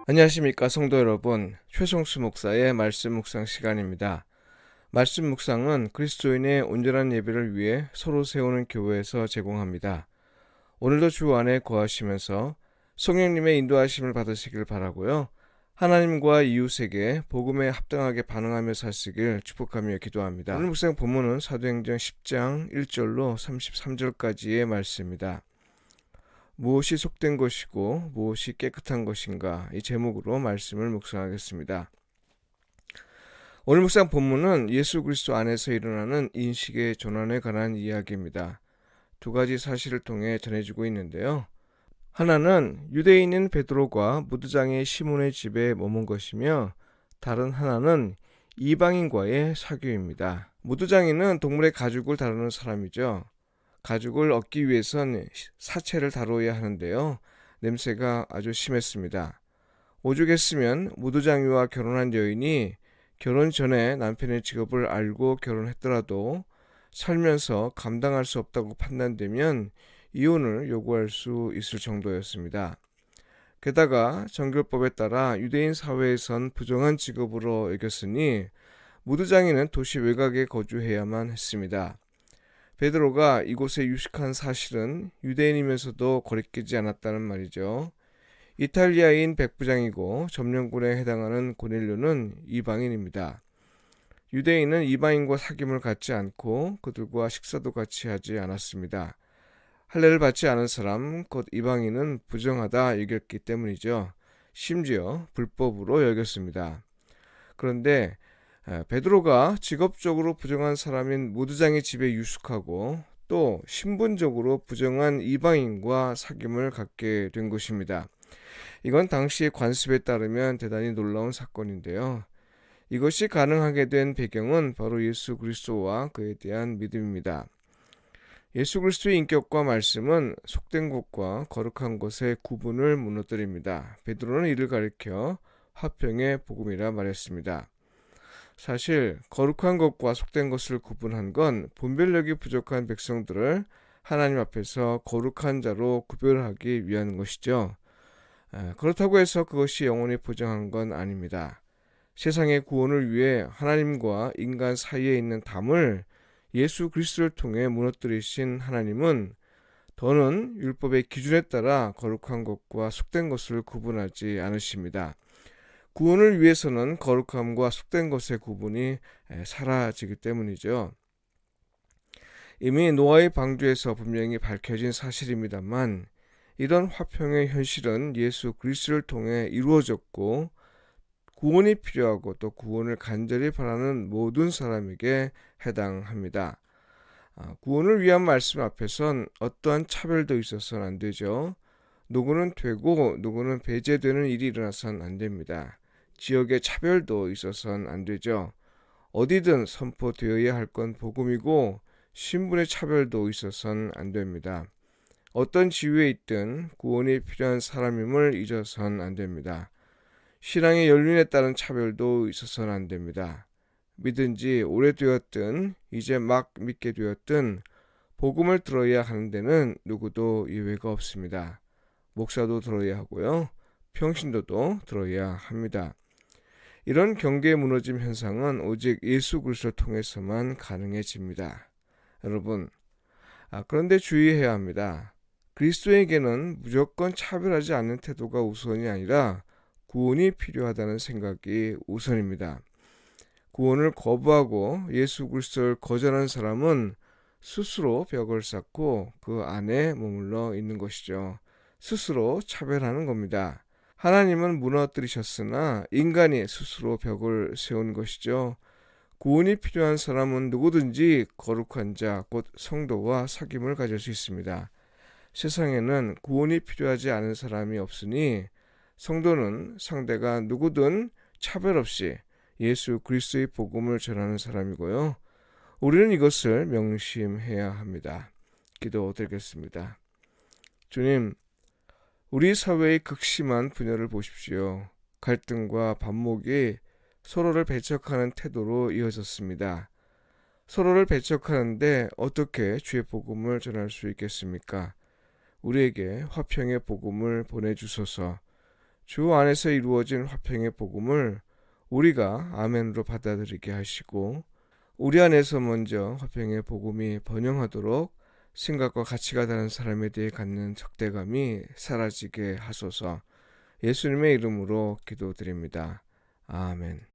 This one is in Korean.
안녕하십니까 성도 여러분, 최성수 목사의 말씀 묵상 시간입니다. 말씀 묵상은 그리스도인의 온전한 예배를 위해 서로 세우는 교회에서 제공합니다. 오늘도 주 안에 거하시면서 성령님의 인도하심을 받으시길 바라고요. 하나님과 이웃에게 복음에 합당하게 반응하며 사시길 축복하며 기도합니다. 오늘 묵상 본문은 사도행전 10장 1절로 33절까지의 말씀입니다. 무엇이 속된 것이고 무엇이 깨끗한 것인가, 이 제목으로 말씀을 묵상하겠습니다. 오늘 묵상 본문은 예수 그리스도 안에서 일어나는 인식의 전환에 관한 이야기입니다. 두 가지 사실을 통해 전해지고 있는데요. 하나는 유대인인 베드로가 무드장의 시몬의 집에 머문 것이며, 다른 하나는 이방인과의 사귐입니다. 무드장인은 동물의 가죽을 다루는 사람이죠. 가죽을 얻기 위해선 사체를 다루어야 하는데요. 냄새가 아주 심했습니다. 오죽했으면 무드장이와 결혼한 여인이 결혼 전에 남편의 직업을 알고 결혼했더라도 살면서 감당할 수 없다고 판단되면 이혼을 요구할 수 있을 정도였습니다. 게다가 정결법에 따라 유대인 사회에선 부정한 직업으로 여겼으니 무드장이는 도시 외곽에 거주해야만 했습니다. 베드로가 이곳에 유식한 사실은 유대인이면서도 거리끼지 않았다는 말이죠. 이탈리아인 백부장이고 점령군에 해당하는 고넬료는 이방인입니다. 유대인은 이방인과 사귐을 갖지 않고 그들과 식사도 같이 하지 않았습니다. 할례를 받지 않은 사람, 곧 이방인은 부정하다 여겼기 때문이죠. 심지어 불법으로 여겼습니다. 그런데 베드로가 직업적으로 부정한 사람인 무드장의 집에 유숙하고 또 신분적으로 부정한 이방인과 사귐을 갖게 된 것입니다. 이건 당시의 관습에 따르면 대단히 놀라운 사건인데요. 이것이 가능하게 된 배경은 바로 예수 그리스도와 그에 대한 믿음입니다. 예수 그리스도의 인격과 말씀은 속된 것과 거룩한 것의 구분을 무너뜨립니다. 베드로는 이를 가리켜 화평의 복음이라 말했습니다. 사실 거룩한 것과 속된 것을 구분한 건 분별력이 부족한 백성들을 하나님 앞에서 거룩한 자로 구별하기 위한 것이죠. 그렇다고 해서 그것이 영원히 보장한 건 아닙니다. 세상의 구원을 위해 하나님과 인간 사이에 있는 담을 예수 그리스도를 통해 무너뜨리신 하나님은 더는 율법의 기준에 따라 거룩한 것과 속된 것을 구분하지 않으십니다. 구원을 위해서는 거룩함과 속된 것의 구분이 사라지기 때문이죠. 이미 노아의 방주에서 분명히 밝혀진 사실입니다만, 이런 화평의 현실은 예수 그리스도를 통해 이루어졌고, 구원이 필요하고 또 구원을 간절히 바라는 모든 사람에게 해당합니다. 구원을 위한 말씀 앞에선 어떠한 차별도 있어서는 안 되죠. 누구는 되고 누구는 배제되는 일이 일어나서는 안 됩니다. 지역의 차별도 있어서는 안 되죠. 어디든 선포되어야 할 건 복음이고, 신분의 차별도 있어서는 안 됩니다. 어떤 지위에 있든 구원이 필요한 사람임을 잊어서는 안 됩니다. 신앙의 연륜에 따른 차별도 있어서는 안 됩니다. 믿은 지 오래되었든 이제 막 믿게 되었든 복음을 들어야 하는 데는 누구도 예외가 없습니다. 목사도 들어야 하고요. 평신도도 들어야 합니다. 이런 경계의 무너짐 현상은 오직 예수 그리스도를 통해서만 가능해집니다. 여러분, 그런데 주의해야 합니다. 그리스도에게는 무조건 차별하지 않는 태도가 우선이 아니라 구원이 필요하다는 생각이 우선입니다. 구원을 거부하고 예수 그리스도를 거절하는 사람은 스스로 벽을 쌓고 그 안에 머물러 있는 것이죠. 스스로 차별하는 겁니다. 하나님은 무너뜨리셨으나 인간이 스스로 벽을 세운 것이죠. 구원이 필요한 사람은 누구든지 거룩한 자, 곧 성도와 사귐을 가질 수 있습니다. 세상에는 구원이 필요하지 않은 사람이 없으니 성도는 상대가 누구든 차별 없이 예수 그리스도의 복음을 전하는 사람이고요. 우리는 이것을 명심해야 합니다. 기도드리겠습니다. 주님, 우리 사회의 극심한 분열을 보십시오. 갈등과 반목이 서로를 배척하는 태도로 이어졌습니다. 서로를 배척하는데 어떻게 주의 복음을 전할 수 있겠습니까? 우리에게 화평의 복음을 보내주소서. 주 안에서 이루어진 화평의 복음을 우리가 아멘으로 받아들이게 하시고 우리 안에서 먼저 화평의 복음이 번영하도록 생각과 가치가 다른 사람에 대해 갖는 적대감이 사라지게 하소서. 예수님의 이름으로 기도드립니다. 아멘.